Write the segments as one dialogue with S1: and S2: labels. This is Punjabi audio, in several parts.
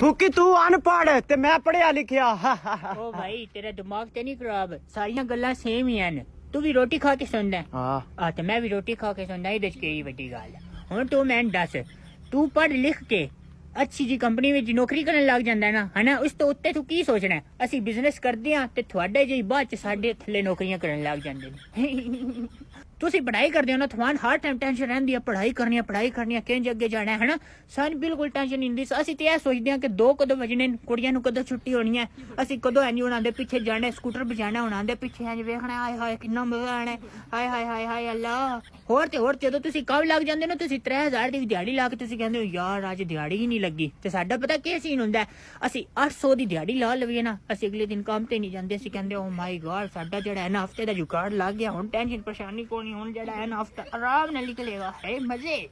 S1: फूकी तू अनपढ़ ते मैं पढ़िया लिखिया।
S2: ओ भाई तेरा दिमाग ते नहीं खराब, सारियां गल्लां सेम ही हैं। तू भी रोटी खा के सुनदा है?
S1: हाँ
S2: ते मैं भी रोटी खा के सुनदा। ਇਹਦੇ ਚ ਕੀ ਵੱਡੀ ਗੱਲ ਹੈ? ਹੁਣ ਤੂੰ ਮੈਨੂੰ ਦੱਸ, ਤੂੰ ਪੜ੍ਹ ਲਿਖ ਕੇ ਅੱਛੀ ਜੀ ਕੰਪਨੀ ਵਿੱਚ ਨੌਕਰੀ ਕਰਨ ਲੱਗ ਜਾਂਦਾ ਨਾ, ਹਨਾ? ਉਸ ਤੋਂ ਉੱਤੇ ਤੂੰ ਕੀ ਸੋਚਣਾ? ਅਸੀਂ ਬਿਜ਼ਨਸ ਕਰਦੇ ਆ ਤੇ ਤੁਹਾਡੇ ਜਿਹੀ ਬਾਅਦ ਚ ਸਾਡੇ ਥੱਲੇ ਨੌਕਰੀਆਂ ਕਰਨ ਲੱਗ ਜਾਂਦੇ ਨੇ। ਤੁਸੀਂ ਪੜ੍ਹਾਈ ਕਰਦੇ ਹੋ ਨਾ, ਤੁਹਾਨੂੰ ਹਰ ਟਾਈਮ ਟੈਨਸ਼ਨ ਰਹਿੰਦੀ ਹੈ, ਪੜ੍ਹਾਈ ਕਰਨੀ ਹੈ, ਕਿੰਜ ਅੱਗੇ ਜਾਣਾ ਹੈ ਨਾ। ਸਾਨੂੰ ਬਿਲਕੁਲ ਟੈਨਸ਼ਨ ਨਹੀਂ ਹੁੰਦੀ। ਅਸੀਂ ਤੇ ਇਹ ਸੋਚਦੇ ਹਾਂ ਕਿ 2 ਕਦੋਂ ਵਜਣੇ, ਕੁੜੀਆਂ ਨੂੰ ਕਦੋਂ ਛੁੱਟੀ ਹੋਣੀ ਹੈ, ਅਸੀਂ ਕਦੋਂ ਇੰਝ ਉਹਨਾਂ ਦੇ ਪਿੱਛੇ ਜਾਣਾ, ਸਕੂਟਰ ਵਜਾਣਾ ਉਹਨਾਂ ਦੇ ਪਿੱਛੇ ਇੰਝ ਵੇਖਣਾ, ਹਾਏ ਹਾਏ ਕਿੰਨਾ ਮਜ਼ਾ ਆਣਾ, ਹਾਏ ਹਾਏ ਹਾਏ ਹਾਏ ਅੱਲਾ। ਹੋਰ ਤੇ ਹੋਰ ਜਦੋਂ ਤੁਸੀਂ ਕੰਮ ਲੱਗ ਜਾਂਦੇ ਨਾ, ਤੁਸੀਂ 3000 ਦੀ ਦਿਹਾੜੀ ਲਾ ਕੇ ਤੁਸੀਂ ਕਹਿੰਦੇ ਹੋ ਯਾਰ ਅੱਜ ਦਿਹਾੜੀ ਹੀ ਨਹੀਂ ਲੱਗੀ। ਤੇ ਸਾਡਾ ਪਤਾ ਕੀ ਸੀਨ ਹੁੰਦਾ, ਅਸੀਂ 800 ਦੀ ਦਿਹਾੜੀ ਲਾ ਲਈਏ ਨਾ, ਅਸੀਂ ਅਗਲੇ ਦਿਨ ਕੰਮ ਤੇ ਨਹੀਂ ਜਾਂਦੇ। ਅਸੀਂ ਕਹਿੰਦੇ ਓ ਮਾਈ ਗॉड ਸਾਡਾ ਜਿਹੜਾ ਹੈ ਨਾ ਹਫਤੇ ਦਾ ਜੁਗਾੜ ਲੱਗ ਗਿਆ, ਹੁਣ ਟੈਨਸ਼ਨ ਪਰੇਸ਼ਾਨੀ ਕੋਈ ਨਹੀਂ, ਹੁਣ ਜਿਹੜਾ ਹੈ ਨਾ ਹਫਤਾ ਆਰਾਮ ਨਾਲ ਨਿਕਲੇਗਾ, ਹੈ ਮਜ਼ੇ।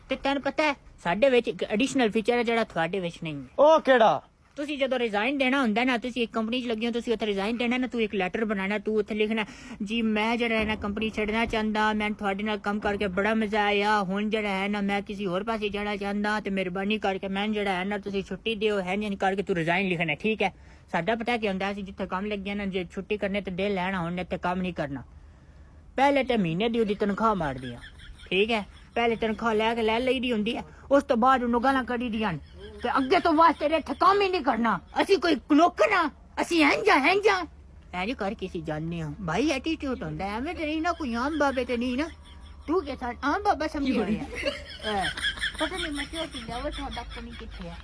S2: ਤੇ ਤੈਨੂੰ ਪਤਾ ਹੈ ਸਾਡੇ ਵਿੱਚ ਇੱਕ ਐਡੀਸ਼ਨਲ ਫੀਚਰ ਹੈ ਜਿਹੜਾ ਤੁਹਾਡੇ ਵਿੱਚ ਨਹੀਂ ਹੈ।
S1: ओ केड़ा?
S2: ਤੁਸੀਂ ਜਦੋਂ ਰਿਜ਼ਾਈਨ ਦੇਣਾ ਹੁੰਦਾ ਨਾ, ਤੁਸੀਂ ਇੱਕ ਕੰਪਨੀ 'ਚ ਲੱਗੇ ਹੋ, ਤੁਸੀਂ ਉੱਥੇ ਰਿਜ਼ਾਈਨ ਦੇਣਾ ਨਾ, ਤੂੰ ਇੱਕ ਲੈਟਰ ਬਣਾਣਾ, ਤੂੰ ਉੱਥੇ ਲਿਖਣਾ ਜੀ ਮੈਂ ਜਿਹੜਾ ਹੈ ਨਾ ਕੰਪਨੀ ਛੱਡਣਾ ਚਾਹੁੰਦਾ, ਮੈਂ ਤੁਹਾਡੇ ਨਾਲ ਕੰਮ ਕਰਕੇ ਬੜਾ ਮਜ਼ਾ ਆਇਆ, ਹੁਣ ਜਿਹੜਾ ਹੈ ਨਾ ਮੈਂ ਕਿਸੇ ਹੋਰ ਪਾਸੇ ਜਾਣਾ ਚਾਹੁੰਦਾ ਤੇ ਮਿਹਰਬਾਨੀ ਕਰਕੇ ਮੈਂ ਜਿਹੜਾ ਹੈ ਨਾ ਤੁਸੀਂ ਛੁੱਟੀ ਦਿਓ, ਹੈ ਨਹੀਂ ਕਰਕੇ ਤੂੰ ਰਿਜ਼ਾਈਨ ਲਿਖਣਾ, ਠੀਕ ਹੈ? ਸਾਡਾ ਪਤਾ ਕੀ ਹੁੰਦਾ, ਅਸੀਂ ਜਿੱਥੇ ਕੰਮ ਲੱਗਿਆ ਨਾ, ਜੇ ਛੁੱਟੀ ਕਰਨੇ ਤੇ ਦੇ ਲੈਣਾ, ਹੁਣ ਇੱਥੇ ਕੰਮ ਨਹੀਂ ਕਰਨਾ। ਪਹਿਲੇ ਤੇ ਮਹੀਨੇ ਦੀ ਉਹਦੀ ਤਨਖਾਹ ਮਾਰਦੀ ਆ, ਠੀਕ ਹੈ? ਪਹਿਲੇ ਤਨਖਾਹ ਲੈ ਕੇ ਲੈ ਲਈਦੀ ਹੁੰਦੀ ਹੈ, ਉਸ ਤੋਂ ਬਾਅਦ ਉਹਨੂੰ ਗਾਲਾਂ ਕੱਢੀ ਦੀਆਂ ਤੇ ਅੱਗੇ ਤੋਂ ਵਾਸਤੇ ਇੱਥੇ ਕੰਮ ਹੀ ਨਹੀਂ ਕਰਨਾ। ਅਸੀਂ ਕੋਈ ਲੋਕਣਾ, ਅਸੀਂ ਹੈਂਜਾ ਐਨੀ ਕਰ ਕਿਸੇ ਜਾਣਦੇ ਹਾਂ ਭਾਈ, ਐਟੀਟਿਊਡ ਹੁੰਦਾ ਐਵੇਂ ਤੇ ਨਹੀਂ ਨਾ, ਕੋਈ ਆਮ ਬਾਬੇ ਤੇ ਨਹੀਂ ਨਾ। ਤੂੰ ਕੇ ਸਾਡ ਆਮ ਬਾਬਾ ਸਮਝੀ ਹੋਇਆ, ਪਤਾ ਨਹੀਂ ਮੈਂ ਕਿਉਂ ਚੀਜ਼ਾਂ ਉਹ ਤੁਹਾਡਾ ਕਮੀ ਕਿੱਥੇ ਹੈ।